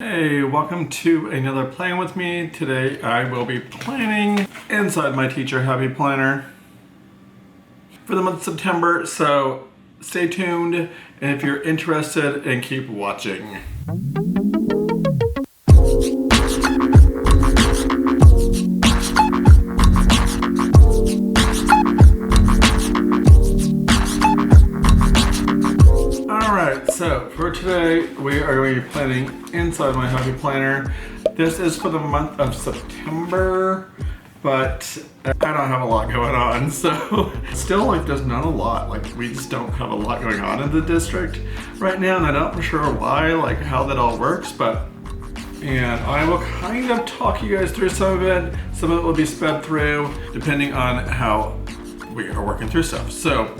Hey, welcome to another Plan With Me. Today I will be planning inside my Teacher Happy Planner for the month of September, so stay tuned, and if you're interested, and keep watching. Alright, so for today we are going to be planning inside my Happy Planner. This is for the month of September, but I don't have a lot going on, so still there's not a lot. We just don't have a lot going on in the district right now, and I'm not sure why, how that all works, and I will kind of talk you guys through some of it. Some of it will be sped through depending on how we are working through stuff. So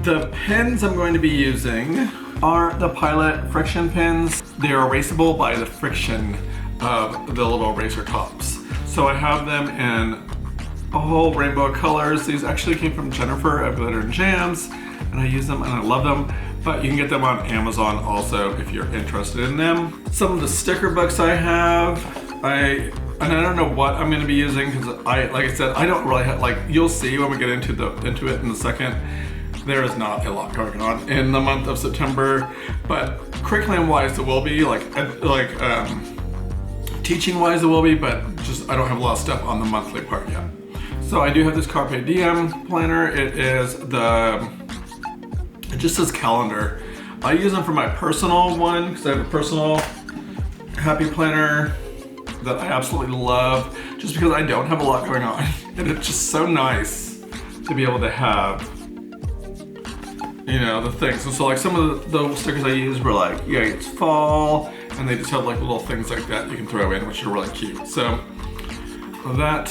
the pens I'm going to be using are the Pilot Frixion pens. They are erasable by the friction of the little eraser tops. So I have them in a whole rainbow of colors. These actually came from Jennifer at Glitter and Jams, and I use them and I love them. But you can get them on Amazon also if you're interested in them. Some of the sticker books I have, and I don't know what I'm going to be using because like I said, I don't really have, you'll see when we get into it in a second. There is not a lot going on in the month of September, but curriculum-wise there will be, teaching-wise there will be, but just I don't have a lot of stuff on the monthly part yet. So I do have this Carpe Diem planner. It just says calendar. I use them for my personal one because I have a personal Happy Planner that I absolutely love, just because I don't have a lot going on, and it's just so nice to be able to have the things. And so some of the stickers I use were it's fall, and they just have little things like that you can throw in, which are really cute. So that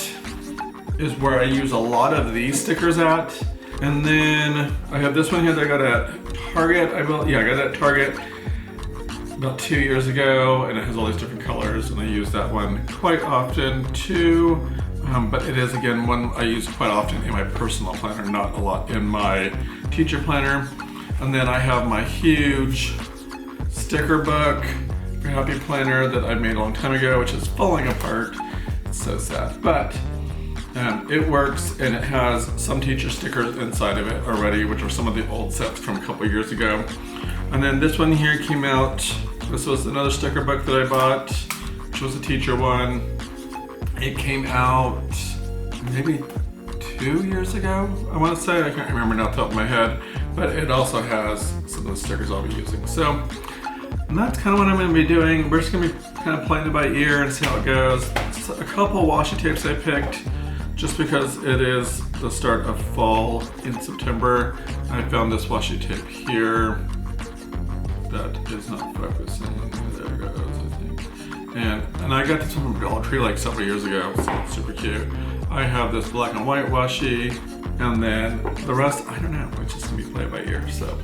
is where I use a lot of these stickers at. And then I have this one here that I got at Target. I got it at Target about 2 years ago, and it has all these different colors, and I use that one quite often too. But it is, again, one I use quite often in my personal planner, not a lot in my teacher planner. And then I have my huge sticker book for Happy Planner that I made a long time ago, which is falling apart. It's so sad, but it works, and it has some teacher stickers inside of it already, which are some of the old sets from a couple years ago. And then this one here came out. This was another sticker book that I bought, which was a teacher one. It came out maybe 2 years ago, I want to say. I can't remember now off the top of my head, but it also has some of the stickers I'll be using. So, and that's kind of what I'm going to be doing. We're just going to be kind of playing it by ear and see how it goes. So a couple washi tapes I picked just because it is the start of fall in September. I found this washi tape here that is not focusing. There it goes, I think. And I got this one from Dollar Tree several years ago, so it's super cute. I have this black and white washi, and then the rest, I don't know, it's just gonna be played by ear, so.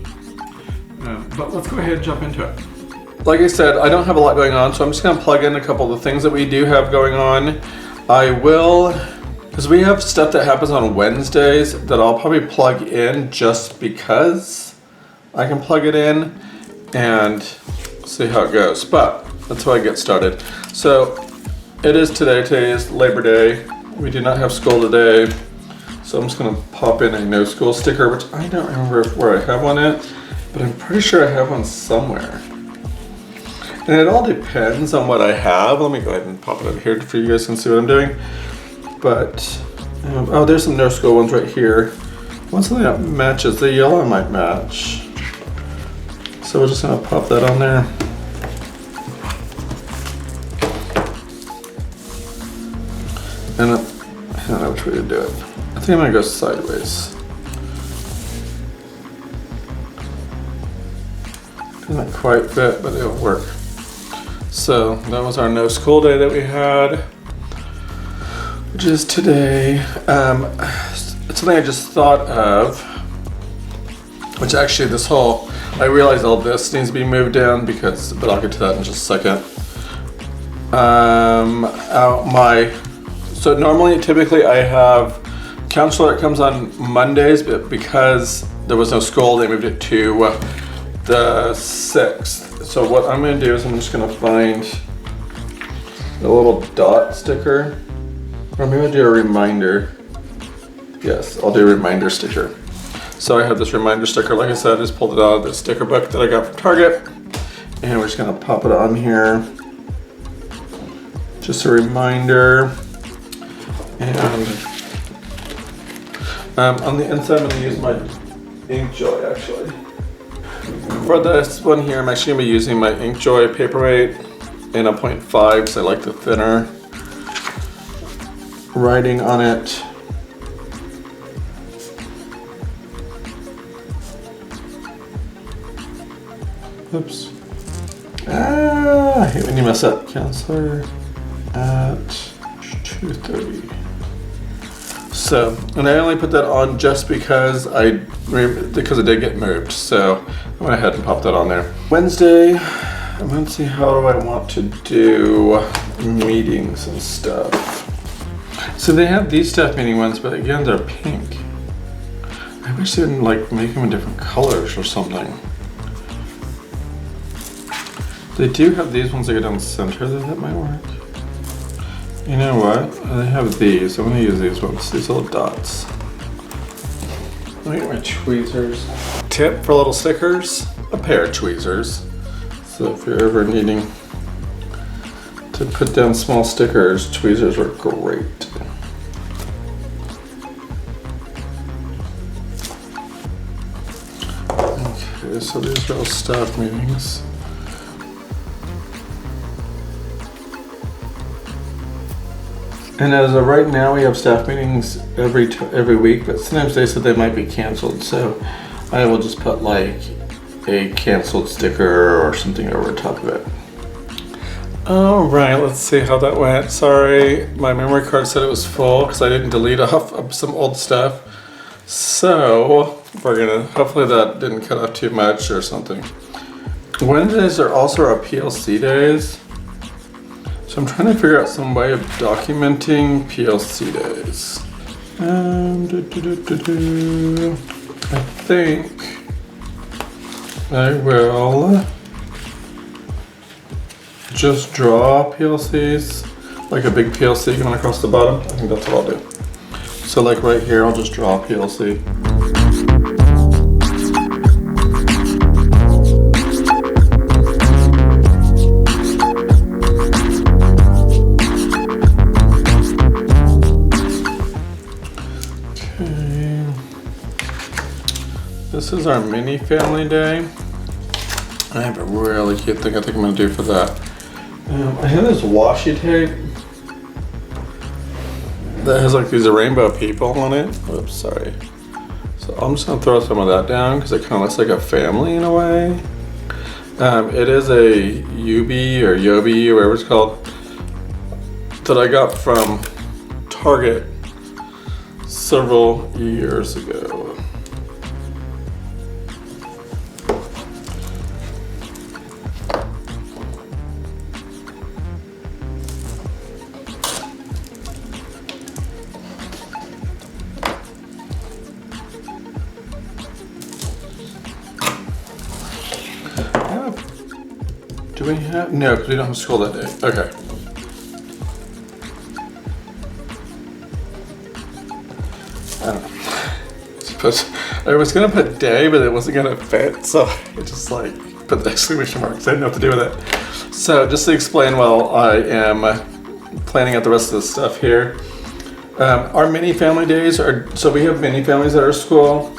But let's go ahead and jump into it. Like I said, I don't have a lot going on, so I'm just gonna plug in a couple of the things that we do have going on. I will, because we have stuff that happens on Wednesdays that I'll probably plug in just because I can plug it in and see how it goes. But that's how I get started. So it is today. Today is Labor Day. We do not have school today. So I'm just gonna pop in a no school sticker, which I don't remember where I have one at, but I'm pretty sure I have one somewhere. And it all depends on what I have. Let me go ahead and pop it over here so you guys can see what I'm doing. But, oh, there's some no school ones right here. One something that matches. The yellow might match. So we're just gonna pop that on there. And I don't know which way to do it. I think I'm gonna go sideways. Doesn't quite fit, but it'll work. So that was our no school day that we had, which is today. It's something I just thought of, which actually I realized all this needs to be moved down but I'll get to that in just a second. So typically I have counselor that comes on Mondays, but because there was no school, they moved it to the 6th. So what I'm gonna do is I'm just gonna find a little dot sticker. Or maybe I'll do a reminder. Yes, I'll do a reminder sticker. So I have this reminder sticker, like I said, I just pulled it out of the sticker book that I got from Target. And we're just gonna pop it on here. Just a reminder. And on the inside, I'm gonna use my InkJoy actually. For this one here, I'm actually gonna be using my InkJoy paperweight in a 0.5 because I like the thinner writing on it. Oops. I hate when you mess up. Counselor at 2:30. So, and I only put that on just because it did get moved. So I went ahead and popped that on there. Wednesday, I'm gonna see how do I want to do meetings and stuff. So they have these staff meeting ones, but again, they're pink. I wish they didn't like make them in different colors or something. They do have these ones that go down the center, that might work. You know what? They have these. I'm gonna use these ones, these little dots. Let me get my tweezers. Tip for little stickers, a pair of tweezers. So if you're ever needing to put down small stickers, tweezers are great. Okay, so these are all staff meetings. And as of right now, we have staff meetings every week, but sometimes they said they might be canceled. So I will just put like a canceled sticker or something over the top of it. All right, let's see how that went. Sorry, my memory card said it was full because I didn't delete off some old stuff. So we're gonna, hopefully that didn't cut off too much or something. Wednesdays are also our PLC days. So I'm trying to figure out some way of documenting PLC days. I think I will just draw PLCs, like a big PLC going across the bottom. I think that's what I'll do. So like right here, I'll just draw a PLC. This is our mini family day. I have a really cute thing I think I'm gonna do for that. I have this washi tape that has like these rainbow people on it. Oops, sorry. So I'm just gonna throw some of that down because it kind of looks like a family in a way. It is a Yubi or Yobi or whatever it's called that I got from Target several years ago. Do we have? No, because we don't have school that day. Okay. I don't know. I was gonna put day, but it wasn't gonna fit, so I just like put the exclamation marks. I didn't know what to do with it. So just to explain while I am planning out the rest of the stuff here. Our mini family days are, so we have mini families at our school,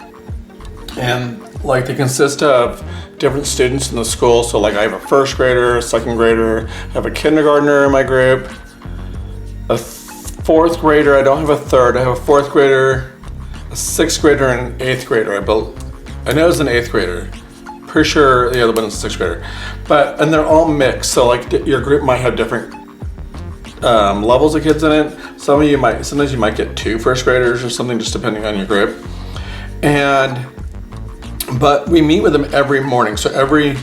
and like they consist of different students in the school. So like I have a first grader, a second grader, I have a kindergartner in my group, a fourth grader, I don't have a third, I have a fourth grader, a sixth grader, and an eighth grader. I know it's an eighth grader. Pretty sure the other one is a sixth grader. And they're all mixed. So like your group might have different levels of kids in it. Sometimes you might get 2 first graders or something, just depending on your group. But we meet with them every morning. So every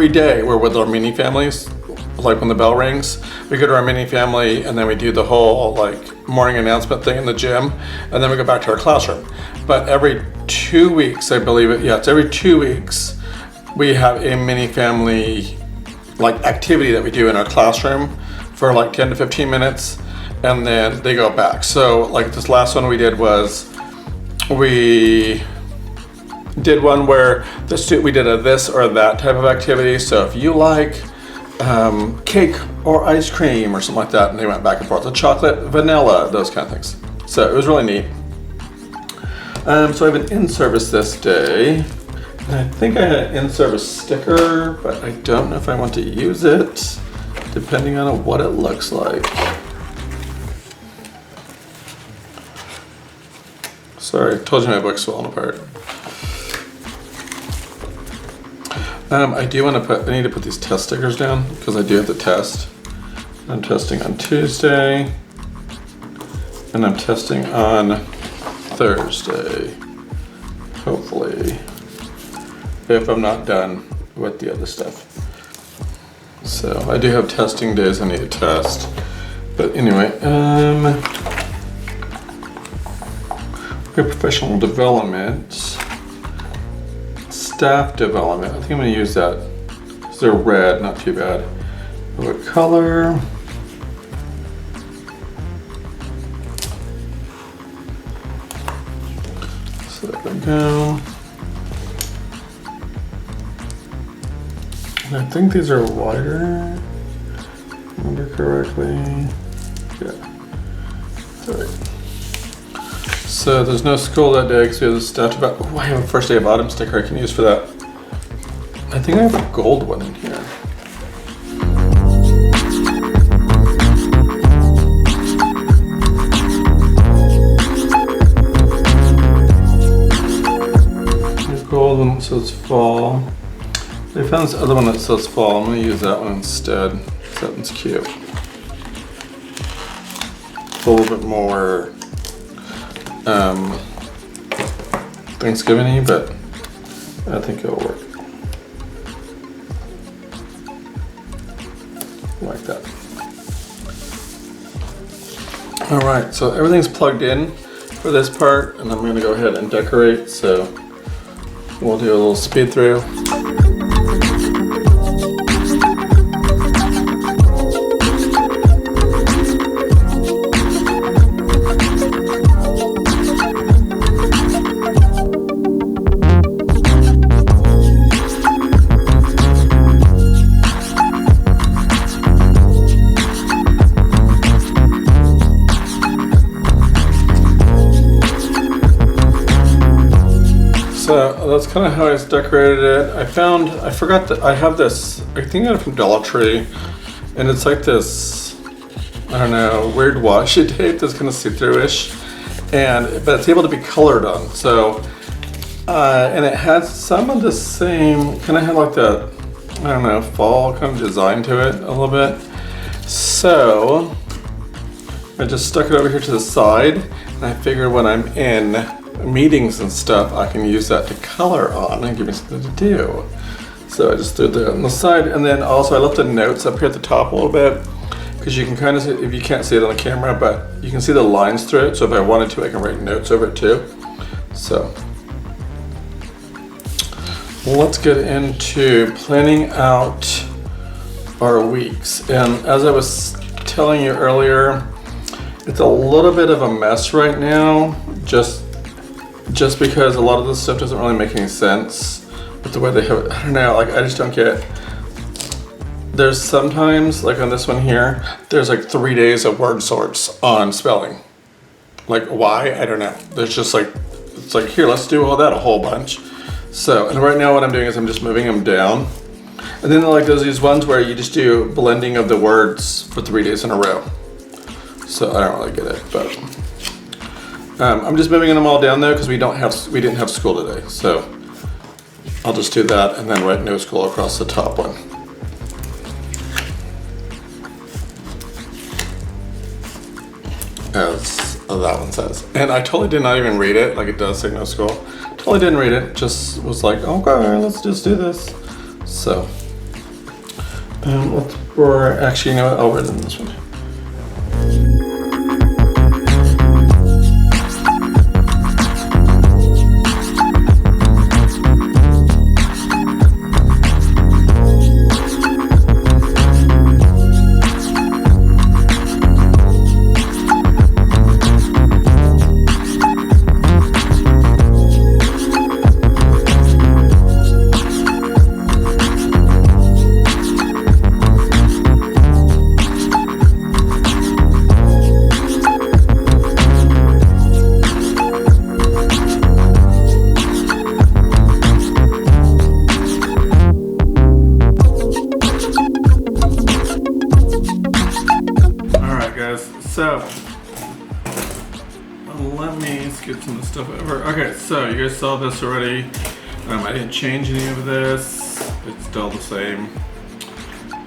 day we're with our mini families. Like when the bell rings, we go to our mini family and then we do the whole like morning announcement thing in the gym, and then we go back to our classroom. But every 2 weeks, I believe it's every 2 weeks, we have a mini family like activity that we do in our classroom for like 10 to 15 minutes, and then they go back. So like this last one we did was, we did one where we did a this or that type of activity. So if you like cake or ice cream or something like that, and they went back and forth. The chocolate, vanilla, those kind of things. So it was really neat. So I have an in-service this day. And I think I had an in-service sticker, but I don't know if I want to use it, depending on what it looks like. Sorry, I told you my book's falling apart. I do want to I need to put these test stickers down because I do have to test. I'm testing on Tuesday, and I'm testing on Thursday, hopefully, if I'm not done with the other stuff. So I do have testing days I need to test. But anyway, professional development, staff development. I think I'm going to use that because they're red, not too bad. What color? So there we go. And I think these are wider, if I remember correctly. Yeah. All right. So there's no school that day because we have the staff about. Oh, I have a first day of autumn sticker I can use for that. I think I have a gold one in here. The gold one says fall. I found this other one that says fall. I'm going to use that one instead. That one's cute. It's a little bit more Thanksgiving-y, but I think it'll work. Like that. All right, so everything's plugged in for this part, and I'm going to go ahead and decorate. So we'll do a little speed through. So that's kind of how I decorated it. I forgot that I have this, I think I got it from Dollar Tree, and it's like this, I don't know, weird washi tape that's kind of see-through-ish, but it's able to be colored on. So, and it has some of the same, kind of had like the, I don't know, fall kind of design to it a little bit. So, I just stuck it over here to the side, and I figured when I'm in meetings and stuff, I can use that to color on and give me something to do. So I just threw that on the side, and then also I left the notes up here at the top a little bit because you can kind of see, if you can't see it on the camera, but you can see the lines through it. So if I wanted to, I can write notes over it too. So let's get into planning out our weeks. And as I was telling you earlier, it's a little bit of a mess right now, just because a lot of this stuff doesn't really make any sense with the way they have it. I don't know, like I just don't get it. There's sometimes, like on this one here, there's like 3 days of word sorts on spelling. Like why? I don't know. There's just like, it's like, here, let's do all that a whole bunch. So, and right now what I'm doing is I'm just moving them down. And then like there's these ones where you just do blending of the words for 3 days in a row. So I don't really get it, but I'm just moving them all down there because we didn't have school today. So I'll just do that and then write no school across the top one. As that one says. And I totally did not even read it, like it does say no school. Totally didn't read it, just was like, okay, let's just do this. So, actually, you know what, I'll read in this one. guys. So, let me skip some of the stuff over. Okay, so you guys saw this already. I didn't change any of this. It's still the same.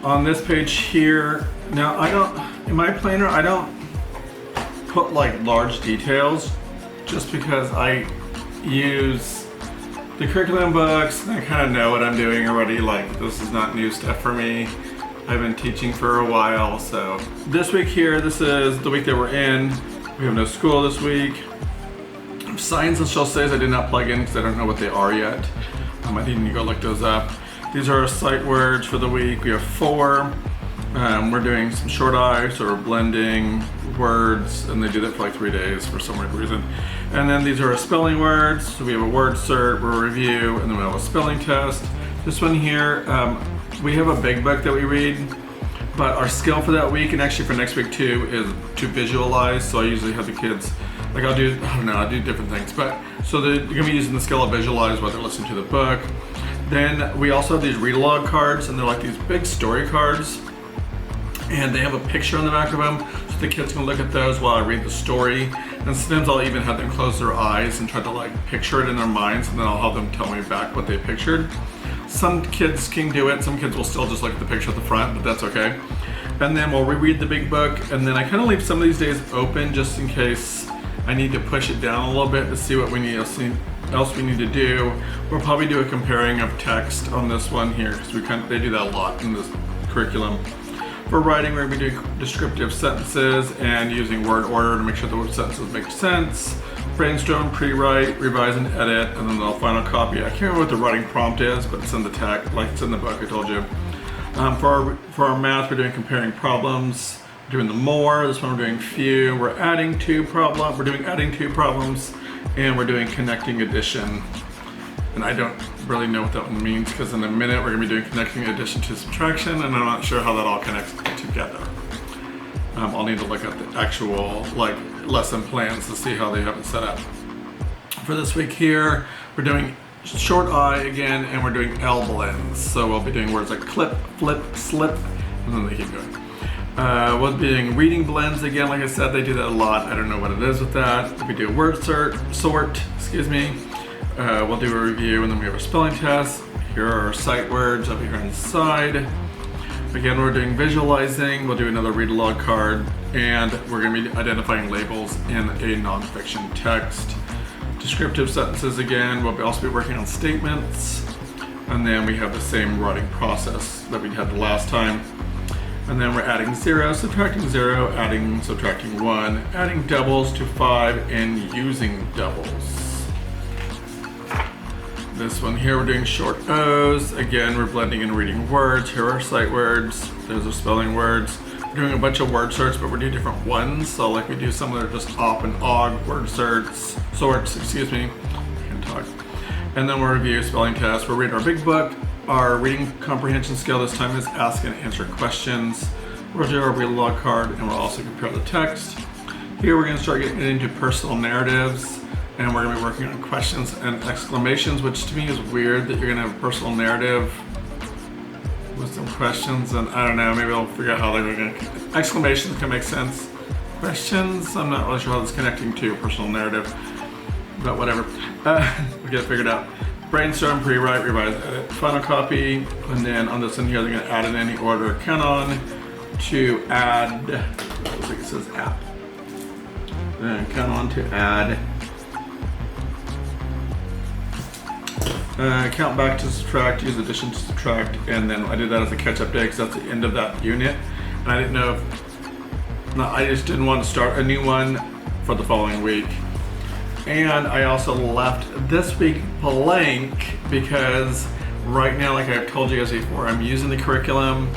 On this page here, now in my planner, I don't put like large details just because I use the curriculum books and I kind of know what I'm doing already. Like, this is not new stuff for me. I've been teaching for a while. So this week here, this is the week that we're in. We have no school this week. Signs and shall says I did not plug in because I don't know what they are yet. I need to go look those up. These are our sight words for the week. We have 4. We're doing some short eye, so we're blending words, and they do that for like 3 days for some weird reason. And then these are our spelling words. So we have a word cert, we're a review, and then we have a spelling test. This one here, we have a big book that we read, but our skill for that week, and actually for next week too, is to visualize. So I usually have the kids, like I do different things, but so they're gonna be using the skill of visualize while they're listening to the book. Then we also have these read-along cards, and they're like these big story cards, and they have a picture on the back of them, so the kids can look at those while I read the story. And sometimes I'll even have them close their eyes and try to like picture it in their minds, and then I'll have them tell me back what they pictured. Some kids can do it, some kids will still just look at the picture at the front, but that's okay. And then we'll reread the big book, and then I kind of leave some of these days open just in case I need to push it down a little bit to see what we need else we need to do. We'll probably do a comparing of text on this one here because they do that a lot in this curriculum. For writing, we're going to be doing descriptive sentences and using word order to make sure the sentences make sense. Brainstorm, pre-write, revise and edit, and then the final copy. I can't remember what the writing prompt is, but it's in the text, like it's in the book I told you. For our math, we're doing comparing problems. We're doing the more. This one we're doing few. We're doing adding 2 problems, and we're doing connecting addition. And I don't really know what that one means because in a minute we're going to be doing connecting addition to subtraction, and I'm not sure how that all connects together. I'll need to look at the actual like lesson plans to see how they have it set up. For this week here, we're doing short I again, and we're doing L blends. So we'll be doing words like clip, flip, slip, and then they keep going. We'll be doing reading blends again. Like I said, they do that a lot. I don't know what it is with that. We do word sort, excuse me. We'll do a review, and then we have a spelling test. Here are our sight words up here inside. Again, we're doing visualizing. We'll do another read-along card, and we're going to be identifying labels in a nonfiction text. Descriptive sentences again. We'll also be working on statements, and then we have the same writing process that we had the last time. And then we're adding 0, subtracting 0, adding, subtracting 1, adding doubles to 5, and using doubles. This one here, we're doing short O's. Again, we're blending and reading words. Here are sight words. Those are spelling words. We're doing a bunch of word sorts, but we're doing different ones. So like we do some that are just op and og word sorts, excuse me. I can't talk. And then we'll review spelling tests. We'll read our big book. Our reading comprehension skill this time is ask and answer questions. We'll do our read-along card, and we'll also compare the text. Here we're going to start getting into personal narratives, and we're going to be working on questions and exclamations, which to me is weird that you're going to have a personal narrative with some questions, and I don't know, maybe I'll figure out how they're going to. Exclamations can make sense. Questions, I'm not really sure how that's connecting to a personal narrative, but whatever. We'll get it figured out. Brainstorm, pre-write, revise, edit, final copy, and then on this one here, they're going to add in any order. Count on to add, looks like it says app. And count on to add. Count back to subtract, use addition to subtract, and then I did that as a catch-up day because that's the end of that unit. And I didn't know if, I just didn't want to start a new one for the following week. And I also left this week blank because right now, like I've told you guys before, I'm using the curriculum,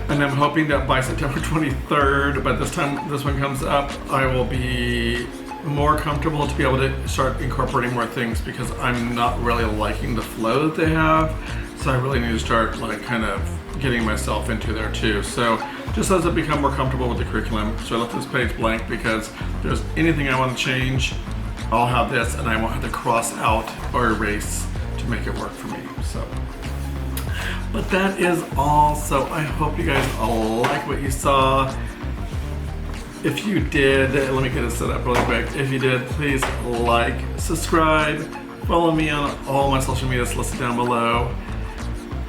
and I'm hoping that by September 23rd, by this time this one comes up, I will be more comfortable to be able to start incorporating more things because I'm not really liking the flow that they have. So I really need to start like kind of getting myself into there too. So just as I become more comfortable with the curriculum, so I left this page blank because if there's anything I want to change, I'll have this and I won't have to cross out or erase to make it work for me. So But that is all, so I hope you guys all like what you saw. If you did, let me get it set up really quick. If you did, please like, subscribe, follow me on all my social medias listed down below.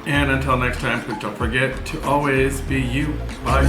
And until next time, please don't forget to always be you. Bye.